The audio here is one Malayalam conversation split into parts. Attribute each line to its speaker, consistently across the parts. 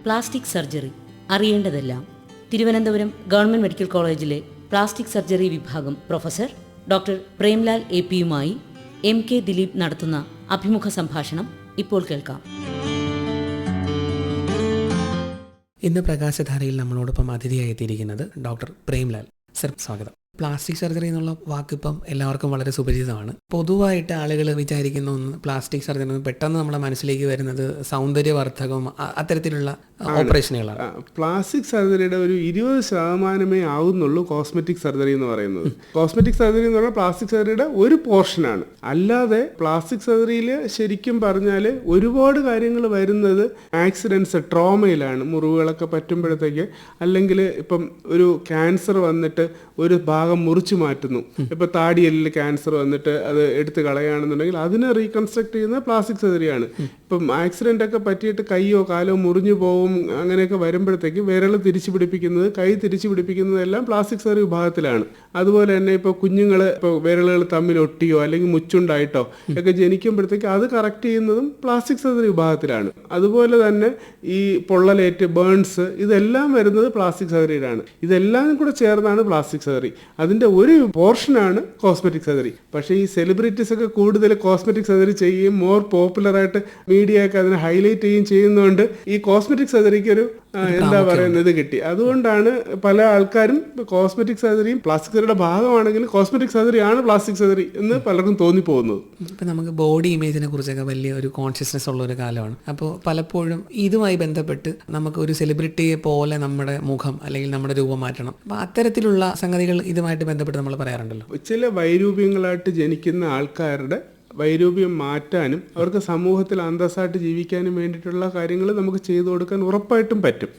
Speaker 1: പ്ലാസ്റ്റിക് സർജറി അറിയേണ്ടതെല്ലാം. തിരുവനന്തപുരം ഗവൺമെന്റ് മെഡിക്കൽ കോളേജിലെ പ്ലാസ്റ്റിക് സർജറി വിഭാഗം പ്രൊഫസർ ഡോക്ടർ പ്രേംലാൽ എപിയുമായി MK ദിലീപ് നടത്തുന്ന അഭിമുഖ സംഭാഷണം ഇപ്പോൾ കേൾക്കാം.
Speaker 2: ഇന്ന് പ്രകാശധാരയിൽ നമ്മളോടൊപ്പം അതിഥിയായി എത്തിയിരിക്കുന്നത് ഡോക്ടർ പ്രേംലാൽ സർ. സ്വാഗതം. പ്ലാസ്റ്റിക് സർജറി എന്നുള്ള വാക്കിപ്പം എല്ലാവർക്കും വളരെ സുപരിചിതമാണ്. പൊതുവായിട്ട് ആളുകൾ വിചാരിക്കുന്ന ഒന്ന് പ്ലാസ്റ്റിക് സർജറി പെട്ടെന്ന് നമ്മുടെ മനസ്സിലേക്ക് വരുന്നത് സൗന്ദര്യവർദ്ധകവും അത്തരത്തിലുള്ള ഓപ്പറേഷനുകളാണ്.
Speaker 3: പ്ലാസ്റ്റിക് സർജറിയുടെ ഒരു 20% ആവുന്നുള്ളൂ കോസ്മെറ്റിക് സർജറി എന്ന് പറയുന്നത്. കോസ്മെറ്റിക് സർജറി എന്ന് പറഞ്ഞാൽ പ്ലാസ്റ്റിക് സർജറിയുടെ ഒരു പോർഷനാണ്. അല്ലാതെ പ്ലാസ്റ്റിക് സർജറിയിൽ ശരിക്കും പറഞ്ഞാൽ ഒരുപാട് കാര്യങ്ങൾ വരുന്നത് ആക്സിഡൻസ്, ട്രോമയിലാണ്. മുറിവുകളൊക്കെ പറ്റുമ്പോഴത്തേക്ക്, അല്ലെങ്കിൽ ഇപ്പം ഒരു ക്യാൻസർ വന്നിട്ട് ഒരു ഭാഗം മുറിച്ചു മാറ്റുന്നു. ഇപ്പൊ താടിയെല്ലിൽ ക്യാൻസർ വന്നിട്ട് അത് എടുത്ത് കളയുകയാണെന്നുണ്ടെങ്കിൽ അതിനെ റീകൺസ്ട്രക്ട് ചെയ്യുന്ന പ്ലാസ്റ്റിക് സർജറിയാണ്. ഇപ്പം ആക്സിഡന്റ് ഒക്കെ പറ്റിയിട്ട് കൈയോ കാലോ മുറിഞ്ഞു പോകും, അങ്ങനെയൊക്കെ വരുമ്പോഴത്തേക്ക് വിരൽ തിരിച്ചു പിടിപ്പിക്കുന്നത്, കൈ തിരിച്ചു പിടിപ്പിക്കുന്നതെല്ലാം പ്ലാസ്റ്റിക് സർജറി വിഭാഗത്തിലാണ്. അതുപോലെ തന്നെ ഇപ്പോൾ കുഞ്ഞുങ്ങൾ ഇപ്പോൾ വിരലുകൾ തമ്മിൽ ഒട്ടിയോ അല്ലെങ്കിൽ മുച്ചുണ്ടായിട്ടോ ഒക്കെ ജനിക്കുമ്പോഴത്തേക്ക് അത് കറക്റ്റ് ചെയ്യുന്നതും പ്ലാസ്റ്റിക് സർജറി വിഭാഗത്തിലാണ്. അതുപോലെ തന്നെ ഈ പൊള്ളലേറ്റ്, ബേൺസ്, ഇതെല്ലാം വരുന്നത് പ്ലാസ്റ്റിക് സർജറിയിലാണ്. ഇതെല്ലാം കൂടെ ചേർന്നാണ് പ്ലാസ്റ്റിക് സർജറി. അതിന്റെ ഒരു പോർഷനാണ് കോസ്മെറ്റിക് സർജറി. പക്ഷേ ഈ സെലിബ്രിറ്റീസ് ഒക്കെ കൂടുതൽ കോസ്മെറ്റിക് സർജറി ചെയ്യുകയും മോർ പോപ്പുലറായിട്ട് മീഡിയ ഒക്കെ അതിനെ ഹൈലൈറ്റ് ചെയ്യുകയും ചെയ്യുന്നതുകൊണ്ട് ഈ കോസ്മെറ്റിക് സർജറിക്ക് ഒരു എന്താ പറയുന്നത് ഇത് കിട്ടി. അതുകൊണ്ടാണ് പല ആൾക്കാരും കോസ്മെറ്റിക് സർജറിയും പ്ലാസ്റ്റിക് സർജറിയുടെ ഭാഗമാണെങ്കിൽ കോസ്മെറ്റിക് സർജറി ആണ് പ്ലാസ്റ്റിക് സർജറി എന്ന് പലർക്കും തോന്നിപ്പോകുന്നത്.
Speaker 2: ഇപ്പം നമുക്ക് ബോഡി ഇമേജിനെ കുറിച്ചൊക്കെ വലിയ ഒരു കോൺഷ്യസ്നെസ് ഉള്ള ഒരു കാലമാണ്. അപ്പോൾ പലപ്പോഴും ഇതുമായി ബന്ധപ്പെട്ട് നമുക്ക് ഒരു സെലിബ്രിറ്റിയെ പോലെ നമ്മുടെ മുഖം അല്ലെങ്കിൽ നമ്മുടെ രൂപം മാറ്റണം. അപ്പം അത്തരത്തിലുള്ള സംഗതികൾ ഇതുമായിട്ട് ബന്ധപ്പെട്ട് നമ്മൾ പറയാറുണ്ടല്ലോ.
Speaker 3: ചില വൈരൂപ്യങ്ങളായിട്ട് ജനിക്കുന്ന ആൾക്കാരുടെ വൈരൂപ്യം മാറ്റാനും അവർക്ക് സമൂഹത്തിൽ അന്തസ്സായിട്ട് ജീവിക്കാനും വേണ്ടിയിട്ടുള്ള കാര്യങ്ങൾ നമുക്ക് ചെയ്തു കൊടുക്കാൻ ഉറപ്പായിട്ടും പറ്റും.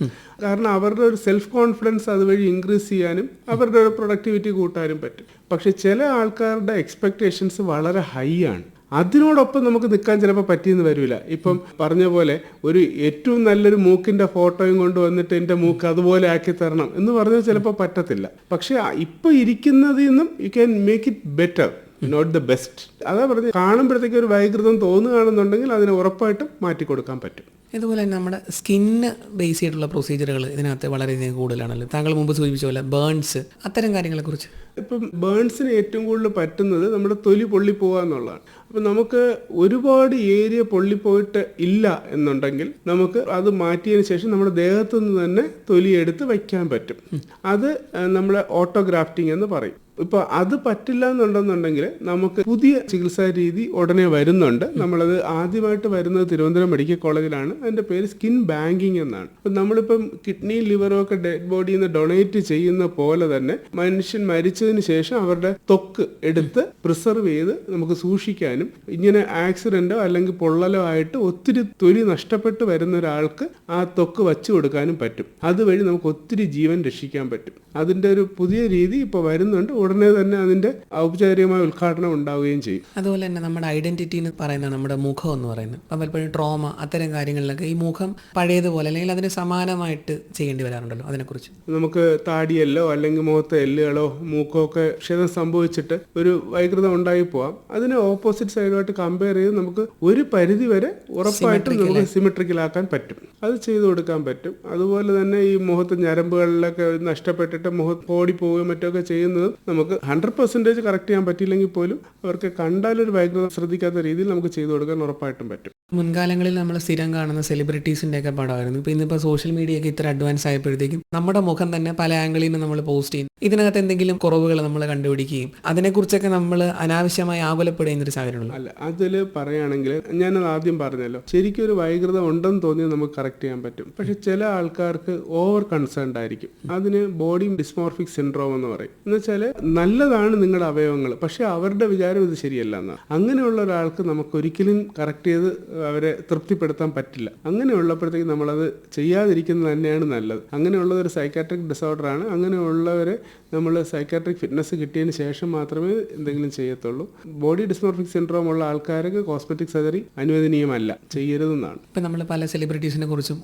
Speaker 3: കാരണം അവരുടെ ഒരു സെൽഫ് കോൺഫിഡൻസ് അതുവഴി ഇൻക്രീസ് ചെയ്യാനും അവരുടെ ഒരു പ്രൊഡക്ടിവിറ്റി കൂട്ടാനും പറ്റും. പക്ഷെ ചില ആൾക്കാരുടെ എക്സ്പെക്റ്റേഷൻസ് വളരെ ഹൈ ആണ്. അതിനോടൊപ്പം നമുക്ക് നിൽക്കാൻ ചിലപ്പോൾ പറ്റിയെന്ന് വരില്ല. ഇപ്പം പറഞ്ഞ പോലെ ഒരു ഏറ്റവും നല്ലൊരു മൂക്കിൻ്റെ ഫോട്ടോയും കൊണ്ട് വന്നിട്ട് എൻ്റെ മൂക്ക് അതുപോലെ ആക്കി തരണം എന്ന് പറഞ്ഞാൽ ചിലപ്പോൾ പറ്റത്തില്ല. പക്ഷെ ഇപ്പോൾ ഇരിക്കുന്നതിൽ നിന്നും you can make it better, not the best. അതാ പറഞ്ഞ് കാണുമ്പോഴത്തേക്ക് ഒരു വൈകൃതം തോന്നുകയാണെന്നുണ്ടെങ്കിൽ അതിനെ ഉറപ്പായിട്ടും മാറ്റിക്കൊടുക്കാൻ പറ്റും.
Speaker 2: ഇതുപോലെ തന്നെ നമ്മുടെ സ്കിന്ന് ബേസ് ചെയ്തിട്ടുള്ള പ്രൊസീജിയറുകൾ ഇതിനകത്ത് വളരെയധികം കൂടുതലാണല്ലോ. താങ്കൾ മുമ്പ് സൂചിപ്പിച്ച പോലെ ബേൺസ്, അത്തരം കാര്യങ്ങളെക്കുറിച്ച്.
Speaker 3: ഇപ്പം ബേൺസിന് ഏറ്റവും കൂടുതൽ പറ്റുന്നത് നമ്മുടെ തൊലി പൊള്ളിപ്പോവുക എന്നുള്ളതാണ്. അപ്പം നമുക്ക് ഒരുപാട് ഏരിയ പൊള്ളിപ്പോയിട്ട് ഇല്ല എന്നുണ്ടെങ്കിൽ നമുക്ക് അത് മാറ്റിയതിന് ശേഷം നമ്മുടെ ദേഹത്തു നിന്ന് തന്നെ തൊലി എടുത്ത് വയ്ക്കാൻ പറ്റും. അത് നമ്മളെ ഓട്ടോഗ്രാഫ്റ്റിംഗ് എന്ന് പറയും. ഇപ്പോൾ അത് പറ്റില്ല എന്നുണ്ടെന്നുണ്ടെങ്കിൽ നമുക്ക് പുതിയ ചികിത്സാ രീതി ഉടനെ വരുന്നുണ്ട്. നമ്മളത് ആദ്യമായിട്ട് വരുന്നത് തിരുവനന്തപുരം മെഡിക്കൽ കോളേജിലാണ്. അതിൻ്റെ പേര് സ്കിൻ ബാങ്കിങ് എന്നാണ്. അപ്പം നമ്മളിപ്പം കിഡ്നി, ലിവറും ഒക്കെ ഡെഡ് ബോഡിയിൽ നിന്ന് ഡൊണേറ്റ് ചെയ്യുന്ന പോലെ തന്നെ മനുഷ്യൻ മരിച്ചതിന് ശേഷം അവരുടെ ത്വക്ക് എടുത്ത് പ്രിസർവ് ചെയ്ത് നമുക്ക് സൂക്ഷിക്കാനും, ഇങ്ങനെ ആക്സിഡൻറ്റോ അല്ലെങ്കിൽ പൊള്ളലോ ആയിട്ട് ഒത്തിരി തൊലി നഷ്ടപ്പെട്ട് വരുന്ന ഒരാൾക്ക് ആ ത്വക്ക് വച്ചു കൊടുക്കാനും പറ്റും. അതുവഴി നമുക്ക് ഒത്തിരി ജീവൻ രക്ഷിക്കാൻ പറ്റും. അതിൻ്റെ ഒരു പുതിയ രീതി ഇപ്പോൾ വരുന്നുണ്ട്. ഉടനെ തന്നെ അതിന്റെ ഔപചാരികമായ ഉദ്ഘാടനം ഉണ്ടാവുകയും ചെയ്യും.
Speaker 2: അതുപോലെ തന്നെ നമ്മുടെ ഐഡന്റിറ്റി എന്ന് പറയുന്ന നമ്മുടെ മുഖം എന്ന് പറയുന്നത് പലപ്പോഴും ട്രോമ, അത്തരം കാര്യങ്ങളിലൊക്കെ ഈ മുഖം പഴയതുപോലെ അല്ലെങ്കിൽ അതിന് സമാനമായിട്ട് ചെയ്യേണ്ടി വരാറുണ്ടല്ലോ. അതിനെക്കുറിച്ച്
Speaker 3: നമുക്ക് താടിയല്ലോ അല്ലെങ്കിൽ മുഖത്തെ എല്ലുകളോ മൂക്കോ ഒക്കെ ക്ഷതം സംഭവിച്ചിട്ട് ഒരു വൈകൃതം ഉണ്ടായി പോവാം. അതിനെ ഓപ്പോസിറ്റ് സൈഡുമായിട്ട് കമ്പയർ ചെയ്ത് നമുക്ക് ഒരു പരിധി വരെ ഉറപ്പായിട്ടും നമുക്ക് സിമെട്രിക്കലാക്കാൻ പറ്റും. അത് ചെയ്തു കൊടുക്കാൻ പറ്റും. അതുപോലെ തന്നെ ഈ മുഖത്ത് ഞരമ്പുകളിലൊക്കെ നഷ്ടപ്പെട്ടിട്ട് മുഖത്ത് ഓടിപ്പോവുകയും മറ്റൊക്കെ ചെയ്യുന്നത് നമുക്ക് 100% കറക്റ്റ് ചെയ്യാൻ പറ്റിയില്ലെങ്കിൽ പോലും അവർക്ക് കണ്ടാലൊരു വൈകൃതം ശ്രദ്ധിക്കാത്ത രീതിയിൽ നമുക്ക് ചെയ്തു കൊടുക്കാൻ ഉറപ്പായിട്ടും പറ്റും.
Speaker 2: മുൻകാലങ്ങളിൽ നമ്മൾ സ്ഥിരം കാണുന്ന സെലിബ്രിറ്റീസിൻ്റെ ഒക്കെ പടമായിരുന്നു. ഇപ്പോൾ ഇന്നിപ്പോൾ സോഷ്യൽ മീഡിയ ഒക്കെ ഇത്ര അഡ്വാൻസ് ആയപ്പോഴത്തേക്കും നമ്മുടെ മുഖം തന്നെ പല ആംഗിളിൽ നിന്ന് നമ്മൾ പോസ്റ്റ് ചെയ്യും. ഇതിനകത്ത് എന്തെങ്കിലും കുറവുകൾ നമ്മൾ കണ്ടുപിടിക്കുകയും അതിനെക്കുറിച്ചൊക്കെ നമ്മൾ അനാവശ്യമായി ആകുലപ്പെടുന്ന ഒരു സാഹചര്യമുള്ളൂ.
Speaker 3: അല്ല, അതിൽ പറയുകയാണെങ്കിൽ ഞാനത് ആദ്യം പറഞ്ഞല്ലോ, ശരിക്കും ഒരു വൈകൃതം ഉണ്ടെന്ന് തോന്നിയാൽ നമുക്ക് കറക്റ്റ് ചെയ്യാൻ പറ്റും. പക്ഷെ ചില ആൾക്കാർക്ക് ഓവർ കൺസേൺഡ് ആയിരിക്കും. അതിന് ബോഡി ഡിസ്മോർഫിക് സിൻഡ്രോം എന്ന് പറയും. എന്ന് വെച്ചാൽ നല്ലതാണ് നിങ്ങളുടെ അവയവങ്ങൾ, പക്ഷെ അവരുടെ വിചാരം ഇത് ശരിയല്ല എന്നാണ്. അങ്ങനെയുള്ള ഒരാൾക്ക് നമുക്ക് ഒരിക്കലും കറക്റ്റ് ചെയ്ത് അവരെ തൃപ്തിപ്പെടുത്താൻ പറ്റില്ല. അങ്ങനെയുള്ളപ്പോഴത്തേക്ക് നമ്മളത് ചെയ്യാതിരിക്കുന്നത് തന്നെയാണ് നല്ലത്. അങ്ങനെയുള്ളതൊരു സൈക്കാട്രിക് ഡിസോർഡറാണ്. അങ്ങനെയുള്ളവരെ നമ്മൾ സൈക്കാട്രിക് ഫിറ്റ്നസ് കിട്ടിയതിന് ശേഷം മാത്രമേ എന്തെങ്കിലും ചെയ്യത്തുള്ളൂ. ബോഡി ഡിസ്മോർഫിക് സിൻഡ്രോം സിൻഡ്രോം ഉള്ള ആൾക്കാർക്ക് കോസ്മെറ്റിക് സർജറി അനുവദനീയമല്ല, ചെയ്യരുതെന്നാണ്.
Speaker 2: ഇപ്പം നമ്മൾ പല സെലിബ്രിറ്റീസിനെ കുറിച്ചും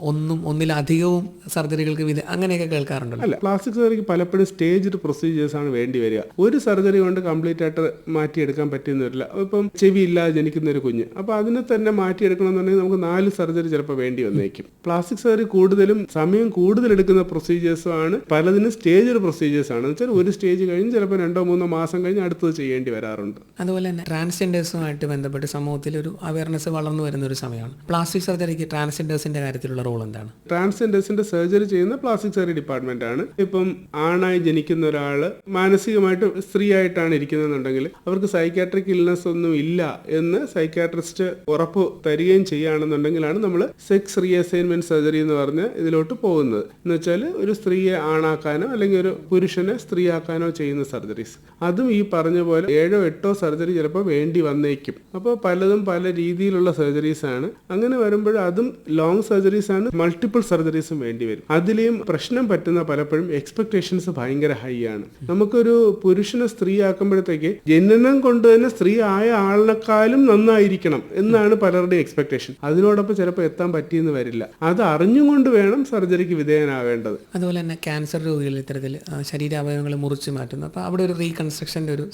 Speaker 2: ഒന്നിലധികവും സർജറികൾക്ക് അങ്ങനെയൊക്കെ കേൾക്കാറുണ്ടല്ലോ.
Speaker 3: അല്ല, പ്ലാസ്റ്റിക് സർജറിക്ക് പലപ്പോഴും സ്റ്റേജ്ഡ് പ്രൊസീജിയേഴ്സ് ആണ് വേണ്ടി വരിക. ഒരു സർജറി കൊണ്ട് കംപ്ലീറ്റ് ആയിട്ട് മാറ്റിയെടുക്കാൻ പറ്റുന്ന വരില്ല. ഇപ്പം ചെവി ഇല്ലാതെ ജനിക്കുന്ന ഒരു കുഞ്ഞ്, അപ്പോൾ അതിനെ തന്നെ മാറ്റിയെടുക്കണമെന്നുണ്ടെങ്കിൽ നമുക്ക് 4 സർജറി ചിലപ്പോൾ വേണ്ടി വന്നേക്കും. പ്ലാസ്റ്റിക് സർജറി കൂടുതലും സമയം കൂടുതൽ എടുക്കുന്ന പ്രൊസീജിയേഴ്സും ആണ്. പലതിനും സ്റ്റേജ്ഡ് പ്രൊസീജിയേഴ്സ് ആണ്. എന്ന് വെച്ചാൽ ഒരു സ്റ്റേജ് കഴിഞ്ഞ് ചിലപ്പോൾ 2-3 മാസം കഴിഞ്ഞ് അടുത്തത് ചെയ്യേണ്ടി വരാറുണ്ട്.
Speaker 2: അതുപോലെ തന്നെ ട്രാൻസ്ജെൻഡേഴ്സുമായിട്ട് ബന്ധപ്പെട്ട് സമൂഹത്തിൽ ഒരു അവയർനെസ് വളർന്നു വരുന്ന ഒരു സമയമാണ്. പ്ലാസ്റ്റിക് സർജറിക്ക് ട്രാൻസ്ജെൻഡേഴ്സിന്റെ കാര്യത്തിലുള്ള റോൾ എന്താണ്?
Speaker 3: ട്രാൻസ്ജെൻഡേഴ്സിന്റെ സർജറി ചെയ്യുന്ന പ്ലാസ്റ്റിക് സർജറി ഡിപ്പാർട്ട്മെന്റ് ആണ്. ഇപ്പം ആണായി ജനിക്കുന്ന ഒരാള് മാനസികമായിട്ട് സ്ത്രീ ആയിട്ടാണ് ഇരിക്കുന്നതെന്നുണ്ടെങ്കിൽ അവർക്ക് സൈക്കാട്രിക് ഇൽനെസ് ഒന്നും ഇല്ല എന്ന് സൈക്കാട്രിസ്റ്റ് ഉറപ്പ് തരികയും ചെയ്യുകയാണെന്നുണ്ടെങ്കിലാണ് നമ്മൾ സെക്സ് റീഅസൈൻമെന്റ് സർജറി എന്ന് പറഞ്ഞ് ഇതിലോട്ട് പോകുന്നത്. എന്ന് വെച്ചാൽ ഒരു സ്ത്രീയെ ആണാക്കാനോ അല്ലെങ്കിൽ ഒരു പുരുഷനെ സ്ത്രീയാക്കാനോ ചെയ്യുന്ന സർജറീസ്. അതും ഈ പറഞ്ഞ പോലെ 7-8 സർജറി ചിലപ്പോൾ വേണ്ടി വന്നേക്കും. അപ്പോൾ പലതും പല രീതിയിലുള്ള സർജറീസ് ആണ്. അങ്ങനെ വരുമ്പോൾ അതും ലോങ് സർജറീസ് ആണ്, മൾട്ടിപ്പിൾ സർജറീസും വേണ്ടി വരും. അതിലെയും പ്രശ്നം പറ്റുന്ന പലപ്പോഴും എക്സ്പെക്ടേഷൻസ് ഭയങ്കര ഹൈ ആണ്. നമുക്കൊരു പുരുഷനെ സ്ത്രീ ആക്കുമ്പോഴത്തേക്ക് ജനനം കൊണ്ട് തന്നെ സ്ത്രീ ആയ ആളിനെക്കാളും നന്നായിരിക്കണം എന്നാണ് പലരുടെയും എക്സ്പെക്ടേഷൻ. അതിനോടൊപ്പം ചിലപ്പോൾ എത്താൻ പറ്റിയെന്ന് വരില്ല. അത് അറിഞ്ഞുകൊണ്ട് വേണം സർജറിക്ക് വിധേയനാവേണ്ടത്.
Speaker 2: അതുപോലെ തന്നെ ക്യാൻസർ രോഗികൾ ഇത്തരത്തിൽ ശരീരാവയവങ്ങൾ മുറിച്ച് മാറ്റുന്നു. അപ്പോൾ അവിടെ ഒരു റീകൺസ്ട്രക്ഷന്റെ ഒരു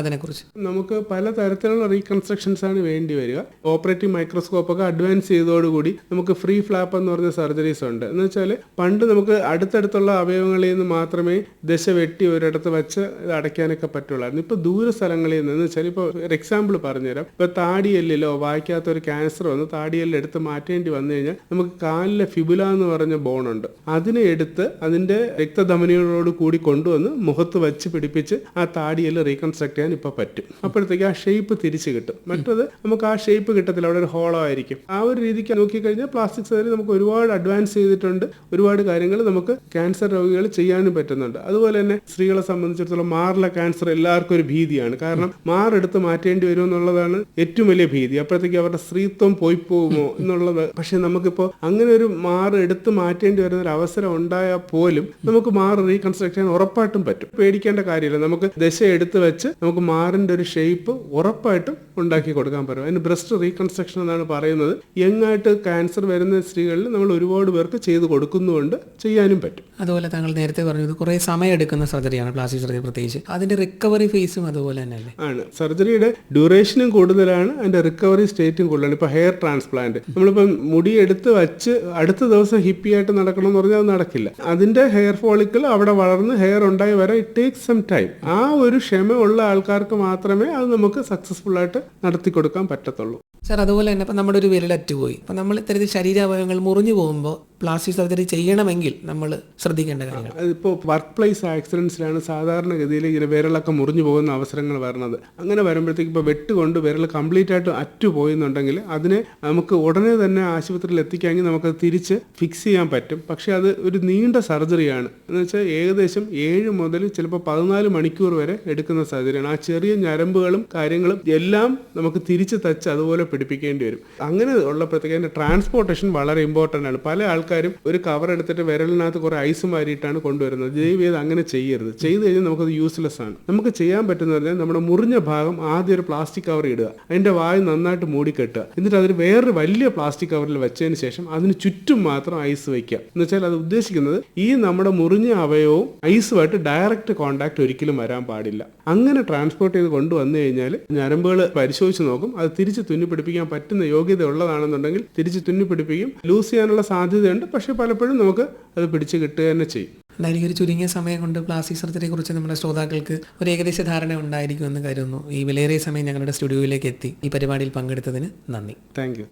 Speaker 2: അതിനെക്കുറിച്ച്
Speaker 3: നമുക്ക് പല തരത്തിലുള്ള റീകൺസ്ട്രക്ഷൻസ് ആണ് വേണ്ടി വരിക. ഓപ്പറേറ്റീവ് മൈക്രോസ്കോപ്പ് ഒക്കെ അഡ്വാൻസ് ചെയ്തതോടുകൂടി നമുക്ക് ഫ്രീ ഫ്ലാപ്പ് എന്ന് പറഞ്ഞ സർജറീസ് ഉണ്ട്. എന്ന് വെച്ചാൽ പണ്ട് നമുക്ക് അടുത്തടുത്തുള്ള അവയവങ്ങളിൽ നിന്ന് മാത്രമേ ദശ വെട്ടി ഒരിടത്ത് വെച്ച് ഇത് അടയ്ക്കാനൊക്കെ പറ്റുള്ളായിരുന്നു. ഇപ്പോൾ ദൂര സ്ഥലങ്ങളിൽ നിന്ന്, എന്ന് വെച്ചാൽ ഇപ്പോൾ ഒരു എക്സാമ്പിൾ പറഞ്ഞുതരാം. ഇപ്പോൾ താടിയെല്ലിലോ വായിക്കാത്ത ഒരു ക്യാൻസർ വന്ന് താടിയെല്ല് എടുത്ത് മാറ്റേണ്ടി വന്നു കഴിഞ്ഞാൽ നമുക്ക് കാലിലെ ഫിബുല എന്ന് പറഞ്ഞ ബോണുണ്ട്, അതിനെ എടുത്ത് അതിന്റെ രക്തധമനികളോട് കൂടി കൊണ്ടുവന്ന് മുഖത്ത് വെച്ച് പിടിപ്പിച്ച് ആ താടിയെല്ല് റീകൺസ്ട്രക്ട് ചെയ്യാൻ ഇപ്പോൾ പറ്റും. അപ്പോഴത്തേക്ക് ആ ഷേപ്പ് തിരിച്ചു കിട്ടും. മറ്റത് നമുക്ക് ആ ഷേപ്പ് കിട്ടത്തില്ല, അവിടെ ഒരു ഹോളോ ആയിരിക്കും. ആ ഒരു രീതിക്ക് നോക്കിക്കഴിഞ്ഞാൽ പ്ലാസ്റ്റിക് സർജറി നമുക്ക് ഒരുപാട് അഡ്വാൻസ് ചെയ്തിട്ടുണ്ട്. ഒരുപാട് കാര്യങ്ങൾ നമുക്ക് ക്യാൻസർ രോഗികൾ ചെയ്യാനും പറ്റുന്നുണ്ട്. അതുപോലെ തന്നെ സ്ത്രീകളെ സംബന്ധിച്ചിടത്തോളം മാറിലെ ക്യാൻസർ എല്ലാവർക്കും ഒരു ഭീതിയാണ്. കാരണം മാറെടുത്ത് മാറ്റേണ്ടി വരും എന്നുള്ളതാണ് ഏറ്റവും വലിയ ഭീതി. അപ്പോഴത്തേക്ക് അവരുടെ സ്ത്രീത്വം പോയി പോകുമോ എന്നുള്ളത്. പക്ഷെ നമുക്കിപ്പോൾ അങ്ങനെ ഒരു മാറ് എടുത്ത് മാറ്റേണ്ടി വരുന്ന ഒരു അവസരം ഉണ്ടായാൽ പോലും നമുക്ക് മാറ് റീകൺസ്ട്രക്ട് ചെയ്യാൻ ഉറപ്പായിട്ടും പറ്റും. പേടിക്കേണ്ട കാര്യമില്ല. നമുക്ക് ദശ എടുത്ത് വെച്ച് നമുക്ക് മാറിന്റെ ഒരു ഷേപ്പ് ഉറപ്പായിട്ടും ഉണ്ടാക്കി കൊടുക്കാൻ പറ്റും. അതിന് ബ്രസ്റ്റ് റീകൺസ്ട്രക്ഷൻ എന്നാണ് പറയുന്നത്. യങ്ങായിട്ട് ക്യാൻസർ വരുന്ന സ്ത്രീകളിൽ നമ്മൾ ഒരുപാട് പേർക്ക് ചെയ്ത് കൊടുക്കുന്നുണ്ട്, ചെയ്യാനും പറ്റും.
Speaker 2: അതുപോലെ താങ്കൾ നേരത്തെ പറഞ്ഞത് കുറേ സമയം എടുക്കുന്ന സർജറിയാണ് പ്ലാസ്റ്റിക് സർജറി. പ്രത്യേകിച്ച് അതിന്റെ റിക്കവറി ഫേസും അതുപോലെ തന്നെയല്ലേ
Speaker 3: ആണ്. സർജറിയുടെ ഡ്യൂറേഷനും കൂടുതലാണ്, അതിന്റെ റിക്കവറി സ്റ്റേറ്റും കൂടുതലാണ്. ഇപ്പൊ ഹെയർ ട്രാൻസ്പ്ലാന്റ് നമ്മളിപ്പം മുടി എടുത്ത് വച്ച് അടുത്ത ദിവസം ഹിപ്പി ആയിട്ട് നടക്കണം എന്ന് പറഞ്ഞാൽ അത് നടക്കില്ല. അതിന്റെ ഹെയർ ഫോളിക്കിൾ അവിടെ വളർന്ന് ഹെയർ ഉണ്ടായി വരാൻ ഇറ്റ് ടേക്സ് സം ടൈം. ആ ഒരു ക്ഷമയുള്ള ആൾക്കാർക്ക് മാത്രമേ അത് നമുക്ക് സക്സസ്ഫുൾ ആയിട്ട് നടത്തി കൊടുക്കാൻ പറ്റത്തുള്ളൂ.
Speaker 2: സാർ, അതുപോലെ തന്നെ ഇപ്പം നമ്മുടെ ഒരു വിരലറ്റുപോയി, അപ്പം നമ്മൾ ഇത്തരത്തിൽ ശരീരാവയവങ്ങൾ മുറിഞ്ഞു പോകുമ്പോൾ പ്ലാസ്റ്റിക് സർജറി ചെയ്യണമെങ്കിൽ നമ്മൾ ശ്രദ്ധിക്കേണ്ട കാര്യങ്ങൾ.
Speaker 3: അതിപ്പോൾ വർക്ക് പ്ലേസ് ആക്സിഡൻസിലാണ് സാധാരണഗതിയിൽ ഇങ്ങനെ വിരലൊക്കെ മുറിഞ്ഞു പോകുന്ന അവസരങ്ങൾ വരുന്നത്. അങ്ങനെ വരുമ്പോഴത്തേക്ക് ഇപ്പോൾ വെട്ടുകൊണ്ട് വിരൽ കംപ്ലീറ്റ് ആയിട്ട് അറ്റുപോയെന്നുണ്ടെങ്കിൽ അതിനെ നമുക്ക് ഉടനെ തന്നെ ആശുപത്രിയിൽ എത്തിക്കാമെങ്കിൽ നമുക്കത് തിരിച്ച് ഫിക്സ് ചെയ്യാൻ പറ്റും. പക്ഷേ അത് ഒരു നീണ്ട സർജറിയാണ്. എന്ന് വെച്ചാൽ ഏകദേശം 7 മുതൽ ചിലപ്പോൾ 14 മണിക്കൂർ വരെ എടുക്കുന്ന സർജറിയാണ്. ആ ചെറിയ ഞരമ്പുകളും കാര്യങ്ങളും എല്ലാം നമുക്ക് തിരിച്ച് തച്ച് അതുപോലെ പിടിപ്പിക്കേണ്ടി വരും. അങ്ങനെ ഉള്ളപ്പോഴത്തേക്ക് അതിൻ്റെ ട്രാൻസ്പോർട്ടേഷൻ വളരെ ഇമ്പോർട്ടൻ്റ് ആണ്. പല ആൾക്കാരും ഒരു കവർ എടുത്തിട്ട് വിരലിനകത്ത് കുറെ ഐസും വാരിയിട്ടാണ് കൊണ്ടുവരുന്നത്. ദയവേത് അങ്ങനെ ചെയ്യരുത്. ചെയ്ത് കഴിഞ്ഞാൽ നമുക്കത് യൂസ്ലെസ് ആണ്. നമുക്ക് ചെയ്യാൻ പറ്റുന്ന പറഞ്ഞാൽ നമ്മുടെ മുറിഞ്ഞ ഭാഗം ആദ്യം ഒരു പ്ലാസ്റ്റിക് കവർ ഇടുക, അതിന്റെ വായ് നന്നായിട്ട് മൂടിക്കെട്ടുക, എന്നിട്ട് അതിന് വേറൊരു വലിയ പ്ലാസ്റ്റിക് കവറിൽ വെച്ചതിന് ശേഷം അതിന് ചുറ്റും മാത്രം ഐസ് വയ്ക്കുക. എന്ന് വെച്ചാൽ അത് ഉദ്ദേശിക്കുന്നത് ഈ നമ്മുടെ മുറിഞ്ഞ അവയവവും ഐസുമായിട്ട് ഡയറക്റ്റ് കോണ്ടാക്ട് ഒരിക്കലും വരാൻ പാടില്ല. അങ്ങനെ ട്രാൻസ്പോർട്ട് ചെയ്ത് കൊണ്ടുവന്നു കഴിഞ്ഞാൽ ഞരമ്പുകൾ പരിശോധിച്ച് നോക്കും. അത് തിരിച്ച് തുന്നിപ്പിടിപ്പിക്കാൻ പറ്റുന്ന യോഗ്യത ഉള്ളതാണെന്നുണ്ടെങ്കിൽ തിരിച്ച് തുന്നിപ്പിടിപ്പിക്കും. ലൂസ് ചെയ്യാനുള്ള സാധ്യതയുണ്ട്, പക്ഷെ പലപ്പോഴും നമുക്ക് അത് പിടിച്ച് കിട്ടുക തന്നെ ചെയ്യും.
Speaker 2: എന്തായാലും ഒരു ചുരുങ്ങിയ സമയം കൊണ്ട് പ്ലാസ്റ്റിക് സർജറിയെ കുറിച്ച് നമ്മുടെ ശ്രോതാക്കൾക്ക് ഒരു ഏകദേശ ധാരണ ഉണ്ടായിരിക്കുമെന്ന് കരുതുന്നു. ഈ വിലയേറിയ സമയം ഞങ്ങളുടെ സ്റ്റുഡിയോയിലേക്ക് എത്തി ഈ പരിപാടിയിൽ പങ്കെടുത്തതിന് നന്ദി.
Speaker 3: Thank you.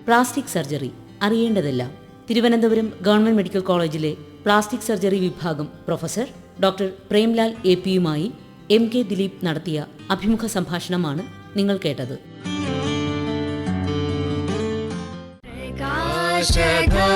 Speaker 1: പ്ലാസ്റ്റിക് സർജറി അറിയേണ്ടതെല്ലാം. തിരുവനന്തപുരം ഗവൺമെന്റ് മെഡിക്കൽ കോളേജിലെ പ്ലാസ്റ്റിക് സർജറി വിഭാഗം പ്രൊഫസർ ഡോക്ടർ പ്രേംലാൽ AP-യുമായി MK ദിലീപ് നടത്തിയ അഭിമുഖ സംഭാഷണമാണ് നിങ്ങൾ കേട്ടത്.
Speaker 4: Shaka